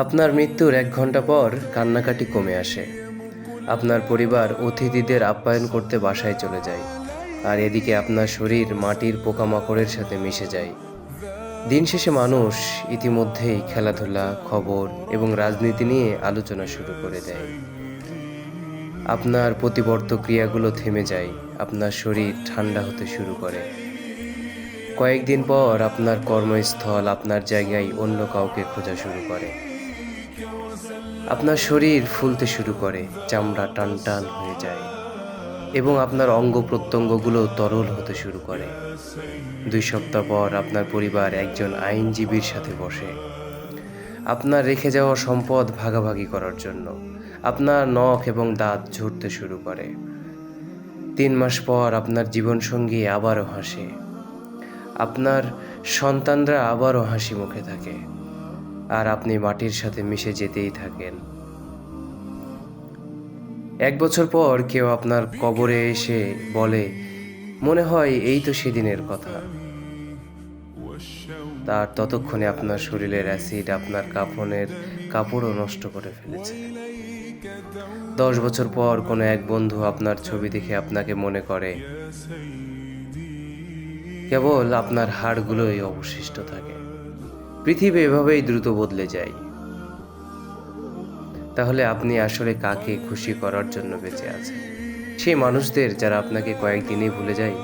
আপনার মৃত্যুর 1 ঘন্টা পর কান্নাকাটি কমে আসে। আপনার পরিবার অতিথিদের আপ্যায়ন করতে বাসায় চলে যায়, আর এদিকে আপনার শরীর মাটির পোকামাকড়ের সাথে মিশে যায়। দিন শেষে মানুষ ইতিমধ্যেই খেলাধুলা, খবর এবং রাজনীতি নিয়ে আলোচনা শুরু করে দেয়। আপনার প্রতিবর্ত ক্রিয়াগুলো থেমে যায়, আপনার শরীর ঠান্ডা হতে শুরু করে। কয়েকদিন পর আপনার কর্মস্থল আপনার জায়গায় অন্য কাউকে খোঁজা শুরু করে। আপনার শরীর ফুলতে শুরু করে, চামড়া টান টান হয়ে যায় এবং আপনার অঙ্গ প্রত্যঙ্গগুলো তরল হতে শুরু করে। 2 সপ্তাহ পর আপনার পরিবার একজন আইনজীবীর সাথে বসে আপনার রেখে যাওয়া সম্পদ ভাগাভাগি করার জন্য। আপনার নখ এবং দাঁত ঝরতে শুরু করে। 3 মাস পর আপনার জীবনসঙ্গী আবারও হাসে, আপনার সন্তানরা আবারও হাসি মুখে থাকে, আর আপনি মাটির সাথে মিশে যেতেই থাকেন। 1 বছর পর কেউ আপনার কবরে এসে বলে, মনে হয় এই তো সেদিনের কথা। তার ততক্ষণে আপনার শরীরের অ্যাসিড আপনার কাফনের কাপড়ও নষ্ট করে ফেলেছে। 10 বছর পর কোনো এক বন্ধু আপনার ছবি দেখে আপনাকে মনে করে, কেবল আপনার হাড়গুলোই অবশিষ্ট থাকে। পৃথিবী এভাবেই দ্রুত বদলে যায়। তাহলে আপনি আসলে কাকে খুশি করার জন্য বেঁচে আছেন? সেই মানুষদের যারা আপনাকে কয়েকদিনই ভুলে যায়,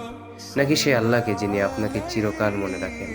নাকি সেই আল্লাহকে যিনি আপনাকে চিরকাল মনে রাখেন?